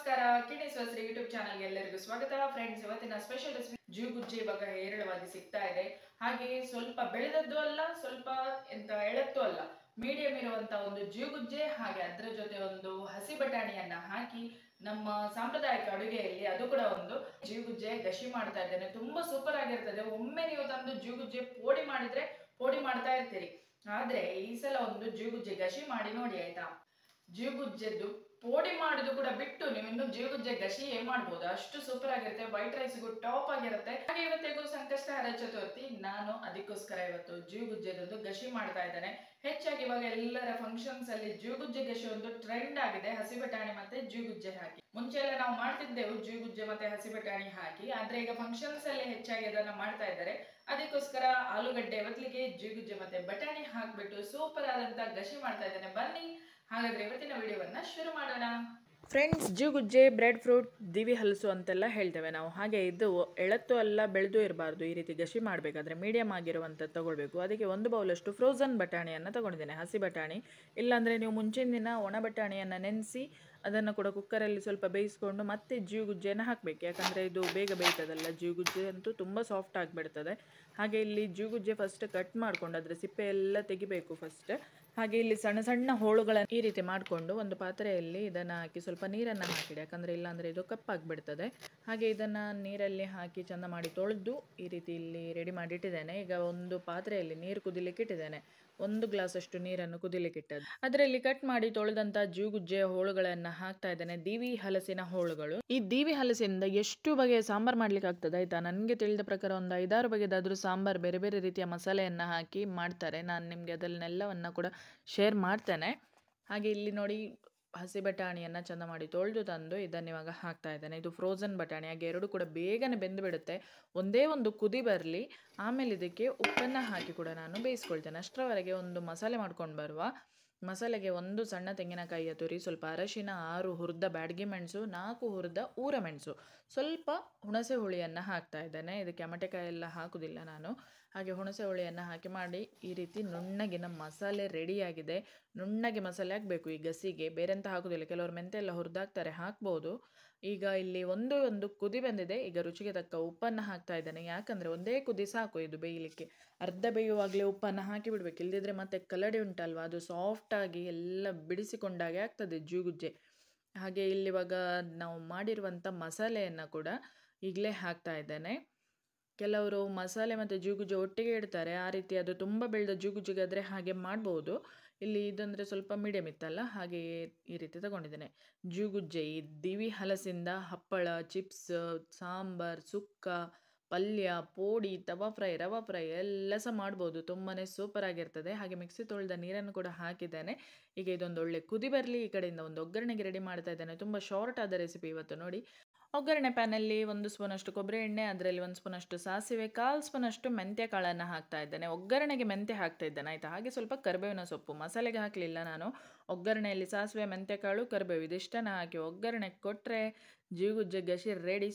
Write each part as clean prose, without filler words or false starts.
ನಮಸ್ಕಾರ ಕಿಣಿಸ್ವಸ್ರಿ ಯೂಟ್ಯೂಬ್ ಚಾನಲ್ಗೆ ಎಲ್ಲರಿಗೂ ಸ್ವಾಗತ ಫ್ರೆಂಡ್ಸ್. ಇವತ್ತಿನ ಸ್ಪೆಷಲ್ ರೆಸಿಪಿ ಜೂಗುಜ್ಜೆ ಇವಾಗ ಹೇರಳವಾಗಿ ಸಿಗ್ತಾ ಇದೆ. ಹಾಗೆ ಸ್ವಲ್ಪ ಬೆಳೆದದ್ದು ಅಲ್ಲ, ಸ್ವಲ್ಪ ಎಳತ್ತು ಅಲ್ಲ, ಮೀಡಿಯಂ ಇರುವಂತ ಒಂದು ಜೂಗುಜ್ಜೆ, ಹಾಗೆ ಅದರ ಜೊತೆ ಒಂದು ಹಸಿ ಬಟಾಣಿಯನ್ನ ಹಾಕಿ ನಮ್ಮ ಸಾಂಪ್ರದಾಯಿಕ ಅಡುಗೆಯಲ್ಲಿ ಅದು ಕೂಡ ಒಂದು ಜೂಗುಜ್ಜೆ ಗಶಿ ಮಾಡ್ತಾ ಇದ್ದೇನೆ. ತುಂಬಾ ಸೂಪರ್ ಆಗಿರ್ತದೆ. ಒಮ್ಮೆ ನೀವು ತಂದು ಜೂಗುಜ್ಜೆ ಪೋಡಿ ಮಾಡಿದ್ರೆ ಪೋಡಿ ಮಾಡ್ತಾ ಇರ್ತೀರಿ, ಆದ್ರೆ ಈ ಸಲ ಒಂದು ಜೂಗುಜ್ಜೆ ಗಶಿ ಮಾಡಿ ನೋಡಿ ಆಯ್ತಾ. ಜೀಗುಜ್ಜೆದ್ದು ಪೋಡಿ ಮಾಡುದು ಕೂಡ ಬಿಟ್ಟು ನೀವು ಇನ್ನು ಜೀಗುಜ್ಜೆ ಗಶಿ ಏನ್ ಮಾಡ್ಬೋದು, ಅಷ್ಟು ಸೂಪರ್ ಆಗಿರುತ್ತೆ. ವೈಟ್ ರೈಸ್ಗೂ ಟಾಪ್ ಆಗಿರುತ್ತೆ. ಹಾಗೆ ಇವತ್ತಿಗೂ ಸಂಕಷ್ಟಹರ ಚತುರ್ಥಿ, ನಾನು ಅದಕ್ಕೋಸ್ಕರ ಇವತ್ತು ಜೀಗುಜ್ಜೆದೊಂದು ಗಶಿ ಮಾಡ್ತಾ ಇದ್ದೇನೆ. ಹೆಚ್ಚಾಗಿ ಇವಾಗ ಎಲ್ಲರ ಫಂಕ್ಷನ್ಸ್ ಅಲ್ಲಿ ಜೀಗುಜ್ಜೆ ಗಶಿ ಒಂದು ಟ್ರೆಂಡ್ ಆಗಿದೆ, ಹಸಿ ಬಟಾಣಿ ಮತ್ತೆ ಜೀಗುಜ್ಜೆ ಹಾಕಿ. ಮುಂಚೆ ಎಲ್ಲ ನಾವು ಮಾಡ್ತಿದ್ದೆವು ಜೀಗುಜ್ಜೆ ಮತ್ತೆ ಹಸಿ ಬಟಾಣಿ ಹಾಕಿ, ಆದ್ರೆ ಈಗ ಫಂಕ್ಷನ್ಸ್ ಅಲ್ಲಿ ಹೆಚ್ಚಾಗಿ ಅದನ್ನ ಮಾಡ್ತಾ ಇದ್ದಾರೆ. ಅದಕ್ಕೋಸ್ಕರ ಆಲೂಗಡ್ಡೆ ಬದಲಿಗೆ ಜೀಗುಜ್ಜೆ ಮತ್ತೆ ಬಟಾಣಿ ಹಾಕ್ಬಿಟ್ಟು ಸೂಪರ್ ಆದಂತ ಗಶಿ ಮಾಡ್ತಾ ಇದ್ದೇನೆ. ಬನ್ನಿ ಹಾಗಾದ್ರೆ ಇವತ್ತಿನ ವಿಡಿಯೋವನ್ನ ಶುರು ಮಾಡೋಣ. ಫ್ರೆಂಡ್ಸ್, ಜೂಗುಜ್ಜೆ, ಬ್ರೆಡ್ ಫ್ರೂಟ್, ದಿವಿ ಹಲಸು ಅಂತೆಲ್ಲ ಹೇಳ್ತೇವೆ ನಾವು. ಹಾಗೆ ಇದು ಎಳತ್ತು ಅಲ್ಲ, ಬೆಳೆದು ಇರಬಾರ್ದು. ಈ ರೀತಿ ಗಶಿ ಮಾಡಬೇಕಾದ್ರೆ ಮೀಡಿಯಂ ಆಗಿರುವಂಥದ್ದು ತಗೊಳ್ಬೇಕು. ಅದಕ್ಕೆ 1 ಬೌಲಷ್ಟು ಫ್ರೋಝನ್ ಬಟಾಣಿಯನ್ನು ತಗೊಂಡಿದ್ದೇನೆ, ಹಸಿ ಬಟಾಣಿ. ಇಲ್ಲಾಂದರೆ ನೀವು ಮುಂಚಿನ ದಿನ ಒಣ ಬಟಾಣಿಯನ್ನು ನೆನೆಸಿ ಅದನ್ನು ಕೂಡ ಕುಕ್ಕರಲ್ಲಿ ಸ್ವಲ್ಪ ಬೇಯಿಸ್ಕೊಂಡು ಮತ್ತೆ ಜೀಗುಜ್ಜೆಯನ್ನು ಹಾಕಬೇಕು. ಯಾಕಂದರೆ ಇದು ಬೇಗ ಬೇಯ್ತದಲ್ಲ, ಜೀಗುಜ್ಜೆ ಅಂತೂ ತುಂಬ ಸಾಫ್ಟ್ ಆಗಿಬಿಡ್ತದೆ. ಹಾಗೆ ಇಲ್ಲಿ ಜೀಗುಜ್ಜೆ ಫಸ್ಟ್ ಕಟ್ ಮಾಡಿಕೊಂಡು ಅದರ ಸಿಪ್ಪೆ ಎಲ್ಲ ತೆಗಿಬೇಕು ಫಸ್ಟ್. ಹಾಗೆ ಇಲ್ಲಿ ಸಣ್ಣ ಸಣ್ಣ ಹೋಳುಗಳನ್ನು ಈ ರೀತಿ ಮಾಡಿಕೊಂಡು ಒಂದು ಪಾತ್ರೆಯಲ್ಲಿ ಇದನ್ನು ಹಾಕಿ ಸ್ವಲ್ಪ ನೀರನ್ನು ಹಾಕಿಡಿ, ಯಾಕಂದರೆ ಇಲ್ಲಾಂದರೆ ಇದು ಕಪ್ಪಾಗಿಬಿಡ್ತದೆ. ಹಾಗೆ ಇದನ್ನು ನೀರಲ್ಲಿ ಹಾಕಿ ಚೆಂದ ಮಾಡಿ ತೊಳೆದು ಈ ರೀತಿ ಇಲ್ಲಿ ರೆಡಿ ಮಾಡಿ ಇಟ್ಟಿದ್ದೇನೆ. ಈಗ ಒಂದು ಪಾತ್ರೆಯಲ್ಲಿ ನೀರು ಕುದಿಲಿಕ್ಕೆ ಇಟ್ಟಿದ್ದೇನೆ. 1 ಗ್ಲಾಸ್ ಅಷ್ಟು ನೀರನ್ನು ಕುದಿಲಿಕ್ಕೆ ಇಟ್ಟದ್ದು. ಅದರಲ್ಲಿ ಕಟ್ ಮಾಡಿ ತೊಳೆದಂಥ ಜೂಗುಜ್ಜೆಯ ಹೋಳುಗಳನ್ನು ಹಾಕ್ತಾ ಇದ್ದೇನೆ, ದೀವಿ ಹಲಸಿನ ಹೋಳುಗಳು. ಈ ದೀವಿ ಹಲಸಿನಿಂದ ಎಷ್ಟು ಬಗೆಯ ಸಾಂಬಾರು ಮಾಡ್ಲಿಕ್ಕೆ ಆಗ್ತದೆ ಆಯ್ತಾ. ನನಗೆ ತಿಳಿದ ಪ್ರಕಾರ ಒಂದು 5-6 ಬಗೆದಾದರೂ ಸಾಂಬಾರು ಬೇರೆ ಬೇರೆ ರೀತಿಯ ಮಸಾಲೆಯನ್ನು ಹಾಕಿ ಮಾಡ್ತಾರೆ. ನಾನು ನಿಮಗೆ ಅದನ್ನೆಲ್ಲವನ್ನು ಕೂಡ ಶೇರ್ ಮಾಡ್ತೇನೆ. ಹಾಗೆ ಇಲ್ಲಿ ನೋಡಿ, ಹಸಿ ಬಟಾಣಿಯನ್ನು ಚೆಂದ ಮಾಡಿ ತೊಳೆದು ತಂದು ಇದನ್ನು ಇವಾಗ ಹಾಕ್ತಾ ಇದ್ದೇನೆ. ಇದು ಫ್ರೋಝನ್ ಬಟಾಣಿ, ಹಾಗೆ ಎರಡು ಕೂಡ ಬೇಗನೆ ಬೆಂದು ಬಿಡುತ್ತೆ. ಒಂದೇ ಒಂದು ಕುದಿ ಬರಲಿ, ಆಮೇಲೆ ಇದಕ್ಕೆ ಉಪ್ಪನ್ನು ಹಾಕಿ ಕೂಡ ನಾನು ಬೇಯಿಸ್ಕೊಳ್ತೇನೆ. ಅಷ್ಟರವರೆಗೆ ಒಂದು ಮಸಾಲೆ ಮಾಡ್ಕೊಂಡು ಬರುವ. ಮಸಾಲೆಗೆ 1 ಸಣ್ಣ ತೆಂಗಿನಕಾಯಿಯ ತುರಿ, ಸ್ವಲ್ಪ ಅರಶಿನ, 6 ಹುರಿದ ಬ್ಯಾಡಗಿ ಮೆಣಸು, 4 ಹುರಿದ ಊರ ಮೆಣಸು, ಸ್ವಲ್ಪ ಹುಣಸೆ ಹುಳಿಯನ್ನು ಹಾಕ್ತಾ ಇದ್ದೇನೆ. ಇದಕ್ಕೆ ಅಮಟೆಕಾಯಿ ಎಲ್ಲ ಹಾಕುವುದಿಲ್ಲ ನಾನು. ಹಾಗೆ ಹುಣಸೆ ಹುಳಿಯನ್ನು ಹಾಕಿ ಮಾಡಿ ಈ ರೀತಿ ನುಣ್ಣಗಿನ ಮಸಾಲೆ ರೆಡಿಯಾಗಿದೆ. ನುಣ್ಣಗೆ ಮಸಾಲೆ ಆಗಬೇಕು ಈ ಗಸಿಗೆ, ಬೇರೆಂತ ಹಾಕೋದಿಲ್ಲ. ಕೆಲವರು ಮೆಂತೆ ಎಲ್ಲ ಹುರಿದಾಕ್ತಾರೆ, ಹಾಕ್ಬೋದು. ಈಗ ಇಲ್ಲಿ ಒಂದು ಕುದಿ ಬಂದಿದೆ. ಈಗ ರುಚಿಗೆ ತಕ್ಕ ಉಪ್ಪನ್ನು ಹಾಕ್ತಾ ಇದ್ದೇನೆ, ಯಾಕಂದರೆ ಒಂದೇ ಕುದಿ ಸಾಕು ಇದು ಬೇಯಲಿಕ್ಕೆ. ಅರ್ಧ ಬೇಯುವಾಗಲೇ ಉಪ್ಪನ್ನು ಹಾಕಿ ಬಿಡಬೇಕು, ಇಲ್ಲದಿದ್ದರೆ ಮತ್ತೆ ಕಲ್ಲಡಿ ಉಂಟಲ್ವ, ಅದು ಸಾಫ್ಟಾಗಿ ಎಲ್ಲ ಬಿಡಿಸಿಕೊಂಡಾಗೆ ಆಗ್ತದೆ ಜೂಗುಜ್ಜೆ. ಹಾಗೆ ಇಲ್ಲಿವಾಗ ನಾವು ಮಾಡಿರುವಂಥ ಮಸಾಲೆಯನ್ನು ಕೂಡ ಈಗಲೇ ಹಾಕ್ತಾ ಇದ್ದೇನೆ. ಕೆಲವರು ಮಸಾಲೆ ಮತ್ತು ಜೂಗುಜ್ಜೆ ಒಟ್ಟಿಗೆ ಇಡ್ತಾರೆ, ಆ ರೀತಿ ಅದು ತುಂಬ ಬೆಳೆದ ಜೂಗುಜ್ಜೆಗಾದರೆ ಹಾಗೆ ಮಾಡ್ಬೋದು. ಇಲ್ಲಿ ಇದಂದರೆ ಸ್ವಲ್ಪ ಮೀಡಿಯಮ್ ಇತ್ತಲ್ಲ, ಹಾಗೆ ಈ ರೀತಿ ತಗೊಂಡಿದ್ದೇನೆ. ಜೂಗುಜ್ಜೆ ಈ ದಿವಿ ಹಲಸಿಂದ ಹಪ್ಪಳ, ಚಿಪ್ಸ್, ಸಾಂಬಾರ್, ಸುಕ್ಕ, ಪಲ್ಯ, ಪೋಡಿ, ತವಾ ಫ್ರೈ, ರವಾ ಫ್ರೈ ಎಲ್ಲ ಸಹ ಮಾಡ್ಬೋದು. ತುಂಬಾ ಸೂಪರ್ ಆಗಿರ್ತದೆ. ಹಾಗೆ ಮಿಕ್ಸಿ ತೊಳೆದ ನೀರನ್ನು ಕೂಡ ಹಾಕಿದ್ದೇನೆ. ಈಗ ಇದೊಂದು ಒಳ್ಳೆ ಕುದಿ ಬರಲಿ. ಈ ಕಡೆಯಿಂದ ಒಂದು ಒಗ್ಗರಣೆಗೆ ರೆಡಿ ಮಾಡ್ತಾ ಇದ್ದೇನೆ. ತುಂಬ ಶಾರ್ಟ್ ಆದ ರೆಸಿಪಿ ಇವತ್ತು ನೋಡಿ. ಒಗ್ಗರಣೆ ಪ್ಯಾನಲ್ಲಿ 1 ಸ್ಪೂನಷ್ಟು ಕೊಬ್ಬರಿ ಎಣ್ಣೆ, ಅದರಲ್ಲಿ 1 ಸ್ಪೂನಷ್ಟು ಸಾಸಿವೆ, 1/4 ಸ್ಪೂನಷ್ಟು ಮೆಂತ್ಯ ಕಾಳನ್ನು ಹಾಕ್ತಾ ಇದ್ದೇನೆ. ಒಗ್ಗರಣೆಗೆ ಮೆಂತ್ಯ ಹಾಕ್ತಾ ಇದ್ದೇನೆ ಆಯಿತಾ. ಹಾಗೆ ಸ್ವಲ್ಪ ಕರಿಬೇವಿನ ಸೊಪ್ಪು, ಮಸಾಲೆಗೆ ಹಾಕಲಿಲ್ಲ ನಾನು. ಒಗ್ಗರಣೆಯಲ್ಲಿ ಸಾಸಿವೆ, ಮೆಂತ್ಯ ಕಾಳು, ಕರಿಬೇವು ಇದಿಷ್ಟನ್ನು ಹಾಕಿ ಒಗ್ಗರಣೆ ಕೊಟ್ಟರೆ ಜೀಗುಜ್ಜೆ ಗಶಿ ರೆಡಿ.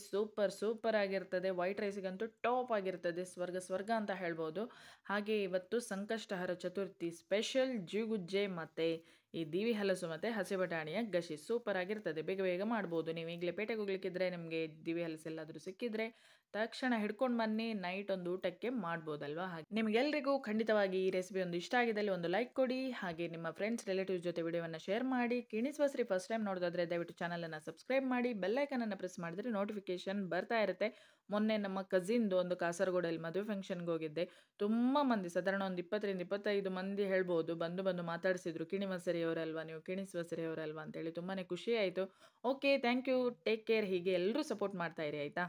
ಸೂಪರ್ ಆಗಿರ್ತದೆ. ವೈಟ್ ರೈಸಿಗಂತೂ ಟಾಪ್ ಆಗಿರ್ತದೆ, ಸ್ವರ್ಗ ಅಂತ ಹೇಳ್ಬೋದು. ಹಾಗೆ ಇವತ್ತು ಸಂಕಷ್ಟಹರ ಚತುರ್ಥಿ ಸ್ಪೆಷಲ್ ಜೀಗುಜ್ಜೆ ಮತ್ತು ಈ ದೀವಿ ಹಲಸು ಮತ್ತು ಹಸಿ ಬಟಾಣಿಯ ಗಶಿ ಸೂಪರ್ ಆಗಿರ್ತದೆ. ಬೇಗ ಮಾಡ್ಬೋದು. ನೀವು ಈಗಲೇ ಪೇಟೆಗೆ ಹೋಗ್ಲಿಕ್ಕಿದ್ರೆ, ನಿಮಗೆ ದಿವಿ ಹಲಸು ಎಲ್ಲಾದರೂ ಸಿಕ್ಕಿದ್ರೆ ತಕ್ಷಣ ಹಿಡ್ಕೊಂಡು ಬನ್ನಿ, ನೈಟ್ ಒಂದು ಊಟಕ್ಕೆ ಮಾಡ್ಬೋದಲ್ವಾ. ಹಾಗೆ ನಿಮಗೆಲ್ಲರಿಗೂ ಖಂಡಿತವಾಗಿ ಈ ರೆಸಿಪಿ ಒಂದು ಇಷ್ಟ ಆಗಿದ್ದಲ್ಲಿ ಒಂದು ಲೈಕ್ ಕೊಡಿ. ಹಾಗೆ ನಿಮ್ಮ ಫ್ರೆಂಡ್ಸ್ ರಿಲೇಟಿವ್ಸ್ ಜೊತೆ ವಿಡಿಯೋವನ್ನು ಶೇರ್ ಮಾಡಿ. ಕಿಣಿಸ್ವಸ್ರಿ ಫಸ್ಟ್ ಟೈಮ್ ನೋಡೋದಾದ್ರೆ ದಯವಿಟ್ಟು ಚಾನಲನ್ನು ಸಬ್ಸ್ಕ್ರೈಬ್ ಮಾಡಿ, ಬೆಲ್ಲೈಕನನ್ನು ಪ್ರೆಸ್ ಮಾಡಿದ್ರೆ ನೋಟಿಫಿಕೇಶನ್ ಬರ್ತಾ ಇರುತ್ತೆ. ಮೊನ್ನೆ ನಮ್ಮ ಕಸಿನ್ದು ಒಂದು ಕಾಸರಗೋಡಲ್ಲಿ ಮದುವೆ ಫಂಕ್ಷನ್ಗೆ ಹೋಗಿದ್ದೆ. ತುಂಬ ಮಂದಿ, ಸಾಧಾರಣ ಒಂದು 20-25 ಮಂದಿ ಹೇಳ್ಬೋದು, ಬಂದು ಮಾತಾಡಿಸಿದ್ರು, ಕಿಣಿಮಸರಿಯವರಲ್ವಾ ನೀವು, ಕಿಣಿಸ್ವಸರಿಯವರಲ್ವಾ ಅಂತೇಳಿ. ತುಂಬಾ ಖುಷಿ ಆಯಿತು. Okay, thank you, take care. ಹೀಗೆ ಎಲ್ಲರೂ ಸಪೋರ್ಟ್ ಮಾಡ್ತಾ ಇರಿ ಆಯಿತಾ.